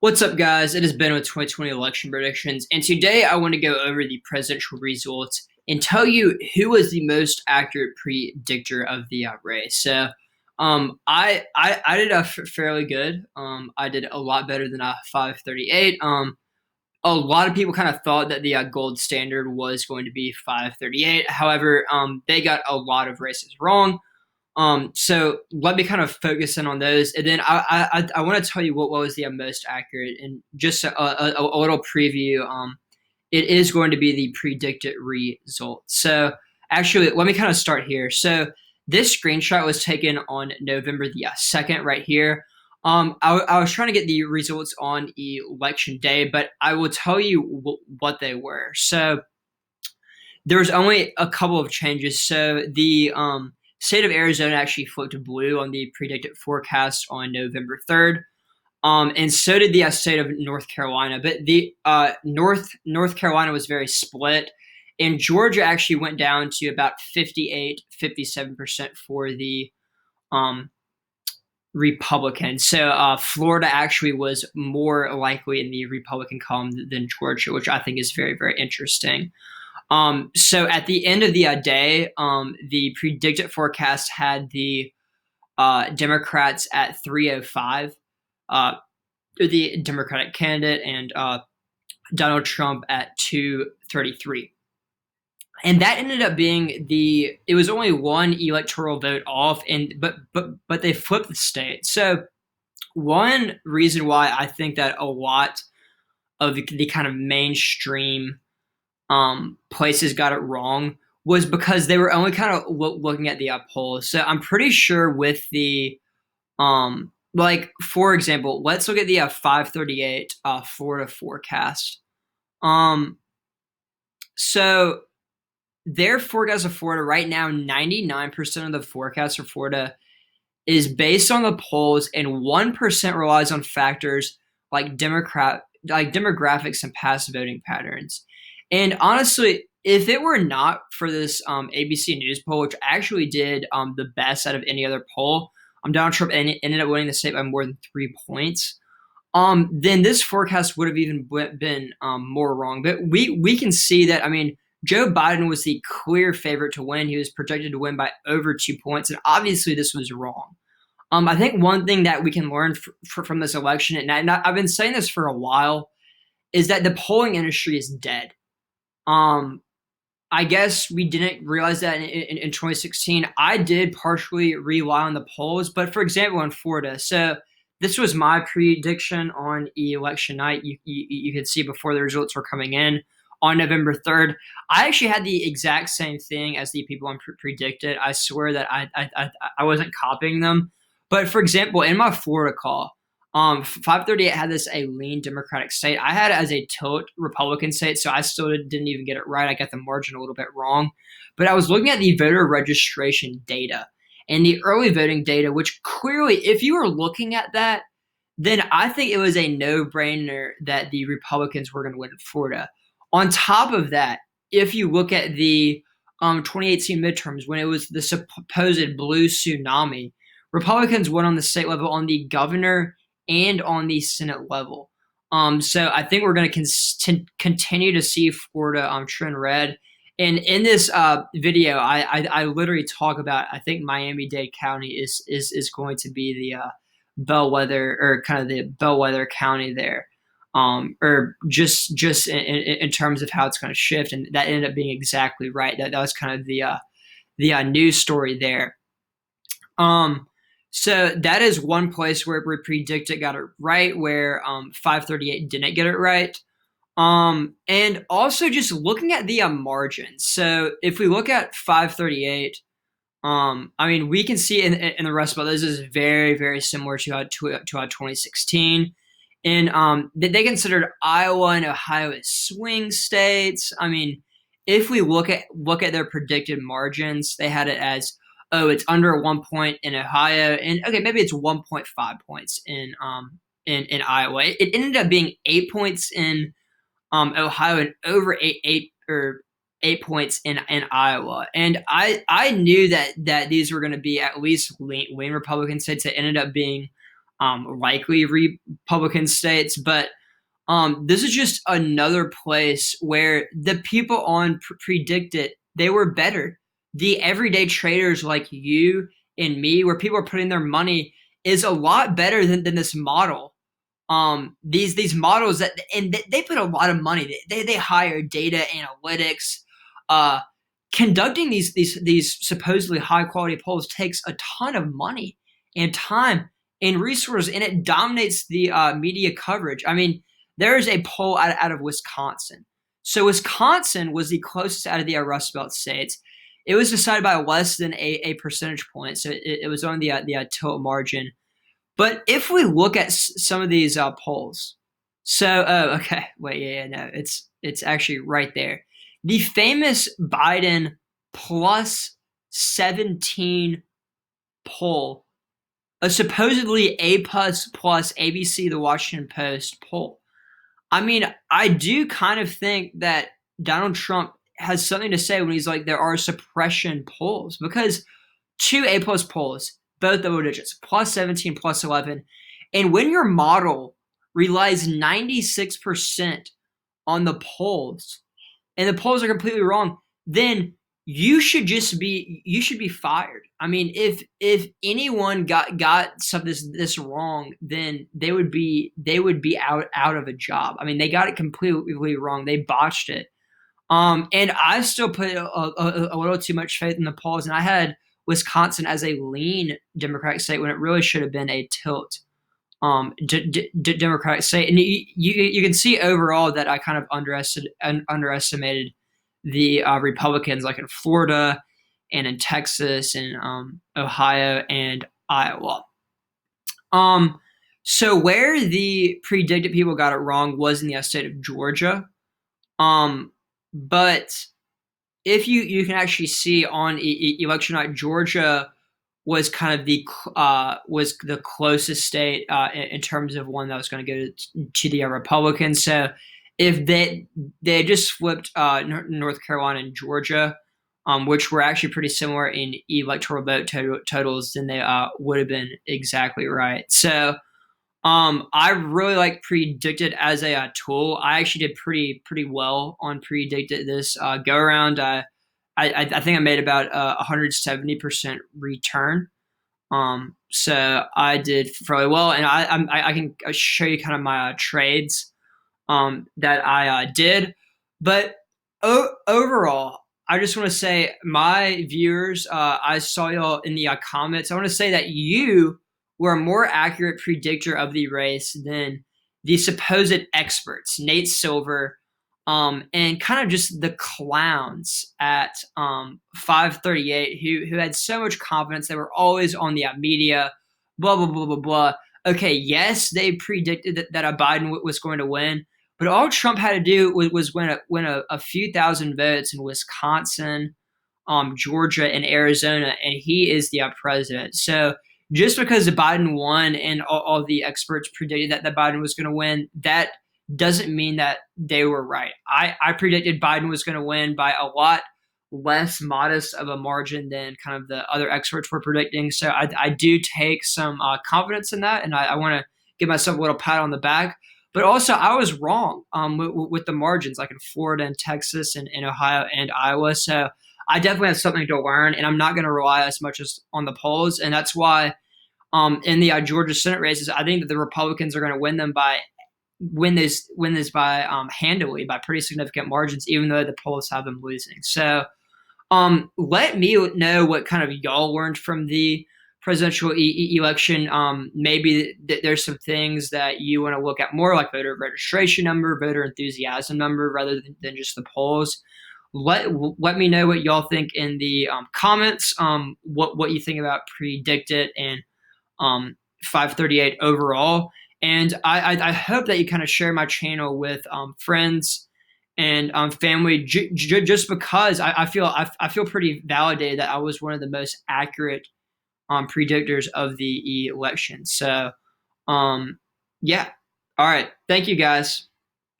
What's up, guys? It has been with 2020 election predictions, and today I want to go over the presidential results and tell you who was the most accurate predictor of the race. I did fairly good. I did a lot better than a 538. A lot of people kind of thought that the gold standard was going to be 538. However, they got a lot of races wrong. So let me kind of focus in on those, and then I want to tell you what was the most accurate, and just a little preview. It is going to be the predicted result. So actually, let me kind of start here. So this screenshot was taken on November the 2nd, right here. I was trying to get the results on election day, but I will tell you what they were. So there was only a couple of changes. So the state of Arizona actually flipped to blue on the predicted forecast on November 3rd. And so did the state of North Carolina. But the North Carolina was very split. And Georgia actually went down to about 57% for the um, Republicans. So Florida actually was more likely in the Republican column than Georgia, which I think is very, very interesting. So at the end of the day, the predicted forecast had the Democrats at 305, the Democratic candidate, and Donald Trump at 233. And that ended up being it was only one electoral vote off, but they flipped the state. So one reason why I think that a lot of the kind of mainstream places got it wrong was because they were only kind of looking at the polls. So I'm pretty sure with the like, for example, let's look at the 538 Florida forecast. So their forecast of Florida right now, 99% of the forecast for Florida is based on the polls, and 1% relies on factors like demographics and past voting patterns. And honestly, if it were not for this ABC News poll, which actually did the best out of any other poll, Donald Trump ended up winning the state by more than 3 points. Then this forecast would have even been more wrong. But we can see that. I mean, Joe Biden was the clear favorite to win. He was projected to win by over 2 points, and obviously this was wrong. I think one thing that we can learn from this election, and I've been saying this for a while, is that the polling industry is dead. I guess we didn't realize that in 2016. I did partially rely on the polls, but for example, in Florida, so this was my prediction on election night. You could see before the results were coming in on November 3rd. I actually had the exact same thing as the people predicted. I swear that I wasn't copying them. But for example, in my Florida call, 538 had this a lean Democratic state. I had it as a tilt Republican state, so I still didn't even get it right. I got the margin a little bit wrong. But I was looking at the voter registration data and the early voting data, which clearly, if you were looking at that, then I think it was a no-brainer that the Republicans were going to win in Florida. On top of that, if you look at the 2018 midterms, when it was the supposed blue tsunami, Republicans won on the state level, on the governor, and on the Senate level. So I think we're going to continue to see Florida trend red. And in this video, I literally talk about, I think Miami-Dade County is going to be the bellwether, or kind of the bellwether county there, or just in terms of how it's going to shift. And that ended up being exactly right. That was kind of the news story there. So that is one place where we predicted got it right, where 538 didn't get it right. And also just looking at the margins. So if we look at 538, I mean, we can see in the rest of this is very, very similar to 2016. And they considered Iowa and Ohio as swing states. I mean, if we look at their predicted margins, they had it as, oh, it's under 1 point in Ohio, and okay, maybe it's 1.5 points in Iowa. It ended up being 8 points in Ohio, and over 8 points in Iowa. And I knew that these were going to be at least lean Republican states. That ended up being likely Republican states, but this is just another place where the people on Predicted, they were better. The everyday traders like you and me, where people are putting their money, is a lot better than this model. These models that, and they put a lot of money. They hire data analytics. Uh, Conducting these supposedly high quality polls takes a ton of money and time and resources, and it dominates the media coverage. I mean, there is a poll out of Wisconsin. So Wisconsin was the closest out of the Rust Belt states. It was decided by less than a percentage point, so it was on the tilt margin. But if we look at some of these polls, so okay, wait, yeah, no, it's actually right there. The famous Biden plus 17 poll, a supposedly A plus ABC, the Washington Post poll. I mean, I do kind of think that Donald Trump has something to say when he's like, there are suppression polls, because two A plus polls, both double digits, plus 17, plus 11. And when your model relies 96% on the polls, and the polls are completely wrong, then you should be fired. I mean, if anyone got something this wrong, then they would be out of a job. I mean, they got it completely wrong. They botched it. And I still put a little too much faith in the polls, and I had Wisconsin as a lean Democratic state when it really should have been a tilt Democratic state. And you can see overall that I kind of underestimated the Republicans, like in Florida and in Texas and Ohio and Iowa. So where the predicted people got it wrong was in the state of Georgia. But if you can actually see on election night, Georgia was kind of was the closest state in terms of one that was going to go to the Republicans. So if they just flipped North Carolina and Georgia, which were actually pretty similar in electoral vote totals, then they would have been exactly right. So I really like Predicted as a tool. I actually did pretty well on Predicted this go around. I think I made about 170% return. So I did fairly well, and I can show you kind of my trades that I did. But overall, I just want to say, my viewers, I saw y'all in the comments. I want to say that you were a more accurate predictor of the race than the supposed experts, Nate Silver, and kind of just the clowns at 538 who had so much confidence. They were always on the media, blah, blah, blah, blah, blah. Okay, yes, they predicted that a Biden was going to win, but all Trump had to do was win a few thousand votes in Wisconsin, Georgia, and Arizona, and he is the president. So just because Biden won and all the experts predicted that Biden was going to win, that doesn't mean that they were right. I predicted Biden was going to win by a lot less modest of a margin than kind of the other experts were predicting. So I do take some confidence in that, and I want to give myself a little pat on the back. But also, I was wrong with the margins, like in Florida and Texas and in Ohio and Iowa. So I definitely have something to learn, and I'm not going to rely as much as on the polls. And that's why in the Georgia Senate races, I think that the Republicans are going to win this by handily, by pretty significant margins, even though the polls have them losing. So let me know what kind of y'all learned from the presidential election. Maybe there's some things that you want to look at more, like voter registration number, voter enthusiasm number, rather than just the polls. Let me know what y'all think in the comments. What you think about Predicted and 538 overall. And I hope that you kind of share my channel with friends and family, just because I feel pretty validated that I was one of the most accurate predictors of the election. So yeah, all right, thank you guys.